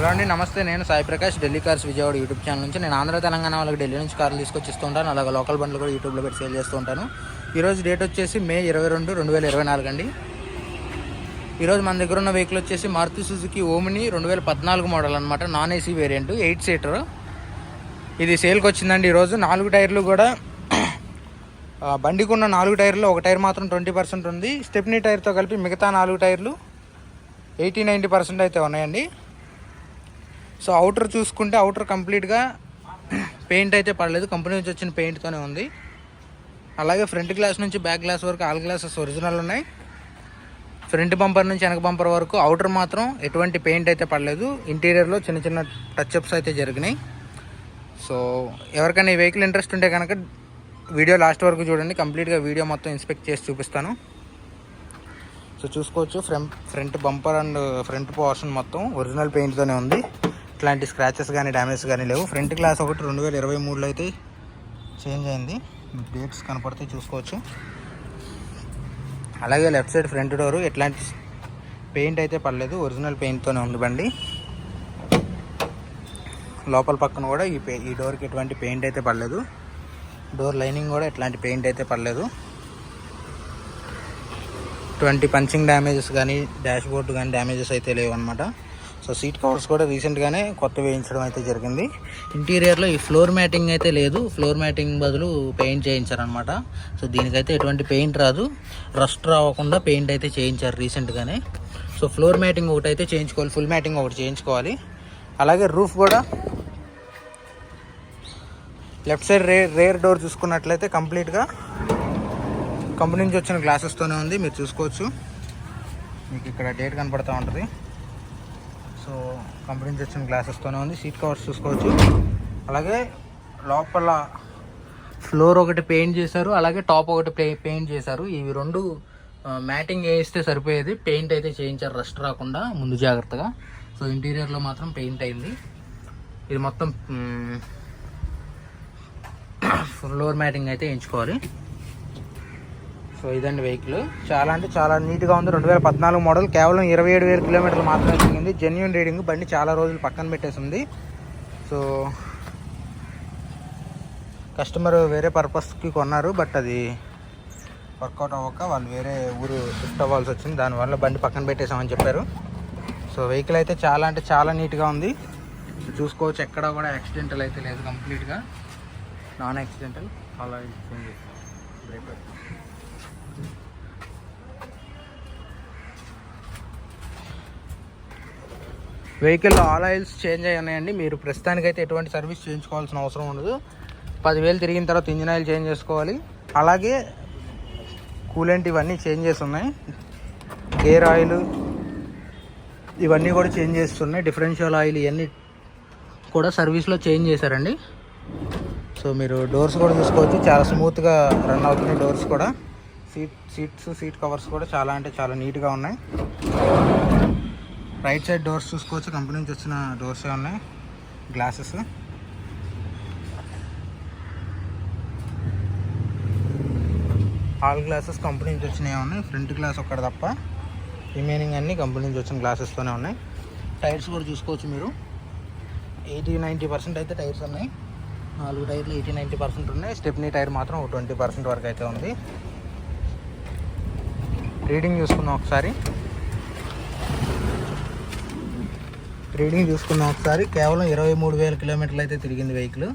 Hello అండి, నమస్తే. నేను Sai Prakash, Delhi cars Vijayawada YouTube channel నుంచి. నేను ఆంధ్ర తెలంగాణ వాళ్ళకి ఢిల్లీ నుంచి కార్లు తీసుకొచ్చి ఇస్తుంటాను. అలాగే లోకల్ బండ్లు కూడా యూట్యూబ్లో పెట్టి సేల్ చేస్తూ ఉంటాను. ఈరోజు డేట్ వచ్చేసి మే 22, 2024 అండి. ఈరోజు మన దగ్గర ఉన్న వెహికల్ వచ్చేసి మారుతి సుజుకి ఓమిని 2014 మోడల్ అనమాట. Non AC variant, 8 seater. ఇది సేల్కి వచ్చిందండి. ఈరోజు 4 టైర్లు కూడా బండికి ఉన్న 4 టైర్లు ఒక టైర్ మాత్రం 20% ఉంది. స్టెప్నీ టైర్తో కలిపి మిగతా 4 టైర్లు 80-90% అయితే ఉన్నాయండి. సో అవుటర్ చూసుకుంటే అవుటర్ కంప్లీట్గా పెయింట్ అయితే పడలేదు, కంపెనీ నుంచి వచ్చిన పెయింట్తోనే ఉంది. అలాగే ఫ్రంట్ గ్లాస్ నుంచి బ్యాక్ గ్లాస్ వరకు ఆల్ గ్లాసెస్ ఒరిజినల్ ఉన్నాయి. ఫ్రంట్ బంపర్ నుంచి వెనక బంపర్ వరకు అవుటర్ మాత్రం ఎటువంటి పెయింట్ అయితే పడలేదు. ఇంటీరియర్లో చిన్న చిన్న టచ్అప్స్ అయితే జరిగినాయి. సో ఎవరికైనా ఈ వెహికల్ ఇంట్రెస్ట్ ఉంటే కనుక వీడియో లాస్ట్ వరకు చూడండి. కంప్లీట్గా వీడియో మొత్తం ఇన్స్పెక్ట్ చేసి చూపిస్తాను. సో చూసుకోవచ్చు, front bumper and front portion మొత్తం ఒరిజినల్ పెయింట్తోనే ఉంది. ఇట్లాంటి స్క్రాచెస్ కానీ డ్యామేజ్ కానీ లేవు. ఫ్రంట్ గ్లాస్ ఒకటి 2023లో అయితే చేంజ్ అయింది. డేట్స్ కనపడితే చూసుకోవచ్చు. అలాగే లెఫ్ట్ సైడ్ ఫ్రంట్ డోరు ఎట్లాంటి పెయింట్ అయితే పడలేదు, ఒరిజినల్ పెయింట్తోనే ఉంది బండి. లోపల పక్కన కూడా ఈ డోర్కి ఎటువంటి పెయింట్ అయితే పడలేదు. డోర్ లైనింగ్ కూడా ఎట్లాంటి పెయింట్ అయితే పడలేదు. ఎటువంటి పంచింగ్ డ్యామేజెస్ కానీ డాష్ బోర్డు కానీ డ్యామేజెస్ అయితే లేవు అనమాట. సో సీట్ కవర్స్ కూడా రీసెంట్గానే కొత్త వేయించడం అయితే జరిగింది. ఇంటీరియర్లో ఈ ఫ్లోర్ మ్యాటింగ్ అయితే లేదు, ఫ్లోర్ మ్యాటింగ్ బదులు పెయింట్ చేయించారనమాట. సో దీనికైతే ఎటువంటి పెయింట్ రాదు, రస్ట్ రావకుండా పెయింట్ అయితే చేయించారు రీసెంట్గానే. సో ఫ్లోర్ మ్యాటింగ్ ఒకటి అయితే చేయించుకోవాలి, ఫుల్ మ్యాటింగ్ ఒకటి చేయించుకోవాలి. అలాగే రూఫ్ కూడా లెఫ్ట్ సైడ్ రేర్ డోర్ చూసుకున్నట్లయితే కంప్లీట్గా కంపెనీ నుంచి వచ్చిన గ్లాసెస్తోనే ఉంది. మీరు చూసుకోవచ్చు, మీకు ఇక్కడ డేట్ కనపడుతూ ఉంటుంది. సో కంపెనీ నుంచి వచ్చిన గ్లాసెస్తోనే ఉంది. సీట్ కవర్స్ చూసుకోవచ్చు. అలాగే లోపల ఫ్లోర్ ఒకటి పెయింట్ చేశారు, అలాగే టాప్ ఒకటి పెయింట్ చేశారు. ఇవి రెండు మ్యాటింగ్ వేస్తే సరిపోయేది, పెయింట్ అయితే చేయించారు రస్ట్ రాకుండా ముందు జాగ్రత్తగా. సో ఇంటీరియర్లో మాత్రం పెయింట్ అయింది. ఇది మొత్తం ఫ్లోర్ మ్యాటింగ్ అయితే వేయించుకోవాలి. సో ఇదండి వెహికల్. చాలా అంటే చాలా నీట్గా ఉంది. 2014 మోడల్, కేవలం 27,000 కిలోమీటర్లు మాత్రమే తిరిగింది. Genuine reading. బండి చాలా రోజులు పక్కన పెట్టేసింది. సో కస్టమర్ వేరే పర్పస్కి కొన్నారు, బట్ అది వర్కౌట్ అవ్వక వాళ్ళు వేరే ఊరు షిఫ్ట్ అవ్వాల్సి వచ్చింది. దానివల్ల బండి పక్కన పెట్టేసామని చెప్పారు. సో వెహికల్ అయితే చాలా అంటే చాలా నీట్గా ఉంది. చూసుకోవచ్చు, ఎక్కడ కూడా యాక్సిడెంటల్ అయితే లేదు, కంప్లీట్గా నాన్ యాక్సిడెంటల్. అలా బ్రేక్ వెహికల్లో ఆల్ ఆయిల్స్ చేంజ్ అయ్యి ఉన్నాయండి. మీరు ప్రస్తుతానికైతే ఎటువంటి సర్వీస్ చేయించుకోవాల్సిన అవసరం ఉండదు. 10,000 తిరిగిన తర్వాత ఇంజిన్ ఆయిల్ చేంజ్ చేసుకోవాలి. అలాగే కూలెంట్ ఇవన్నీ చేంజ్ చేసి ఉన్నాయి. గేర్ ఆయిల్ ఇవన్నీ కూడా చేంజ్ చేస్తున్నాయి. డిఫరెన్షియల్ ఆయిల్ ఇవన్నీ కూడా సర్వీస్లో చేంజ్ చేశారండి. సో మీరు డోర్స్ కూడా చూసుకోవచ్చు, చాలా స్మూత్గా రన్ అవుతున్నాయి డోర్స్ కూడా. సీట్ కవర్స్ కూడా చాలా అంటే చాలా నీట్గా ఉన్నాయి. రైట్ సైడ్ డోర్స్ చూసుకోవచ్చు, కంపెనీ నుంచి వచ్చిన డోర్సే ఉన్నాయి. గ్లాసెస్ ఆల్ గ్లాసెస్ కంపెనీ నుంచి వచ్చినవి ఉన్నాయి. ఫ్రంట్ గ్లాస్ ఒక్కటి తప్ప రిమైనింగ్ అన్నీ కంపెనీ నుంచి వచ్చిన గ్లాసెస్తోనే ఉన్నాయి. టైర్స్ కూడా చూసుకోవచ్చు మీరు, 80-90% అయితే టైర్స్ ఉన్నాయి. 4 టైర్లు 80-90% ఉన్నాయి. స్టెప్నీ టైర్ మాత్రం 20% వరకు అయితే ఉంది. రీడింగ్ చూసుకుందాం ఒకసారి. కేవలం 23,000 కిలోమీటర్లు అయితే తిరిగింది వెహికల్.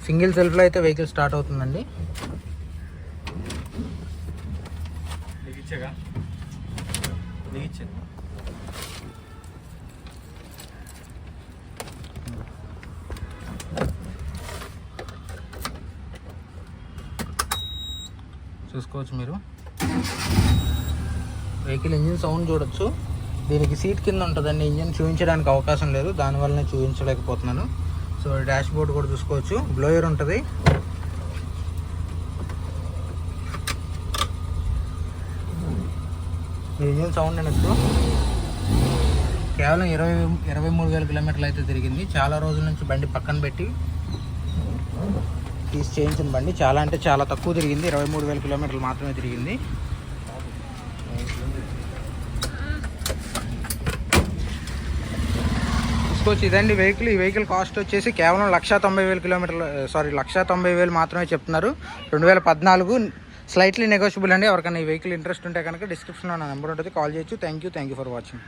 సింగిల్ సెల్ఫ్లో అయితే వెహికల్ స్టార్ట్ అవుతుందండి. చూసుకోవచ్చు మీరు, వెహికల్ ఇంజిన్ సౌండ్ చూడొచ్చు. దీనికి సీట్ కింద ఉంటుందండి, ఇంజిన్ చూపించడానికి అవకాశం లేదు, దానివల్లనే చూపించలేకపోతున్నాను. సో డాష్ బోర్డ్ కూడా చూసుకోవచ్చు, బ్లోయర్ ఉంటుంది. ఇంజిన్ సౌండ్ అనొచ్చు. కేవలం 23,000 కిలోమీటర్లు అయితే తిరిగింది. చాలా రోజుల నుంచి బండి పక్కన పెట్టి తీసి చేయించిన బండి. చాలా అంటే చాలా తక్కువ తిరిగింది, 23,000 కిలోమీటర్లు మాత్రమే తిరిగింది. చూసుకోవచ్చు. ఇదండి వెహికల్. ఈ వెహికల్ కాస్ట్ వచ్చేసి కేవలం 1,90,000 కిలోమీటర్లు, సారీ 1,90,000 మాత్రమే చెప్తున్నారు. 2014, స్లైట్లీ నెగోషియబుల్ అండి. ఎవరికైనా ఈ వెహికల్ ఇంట్రెస్ట్ ఉంటే కనుక డిస్క్రిప్షన్లో నా నెంబర్ ఉంటుంది, కాల్ చేయొచ్చు. Thank you for watching.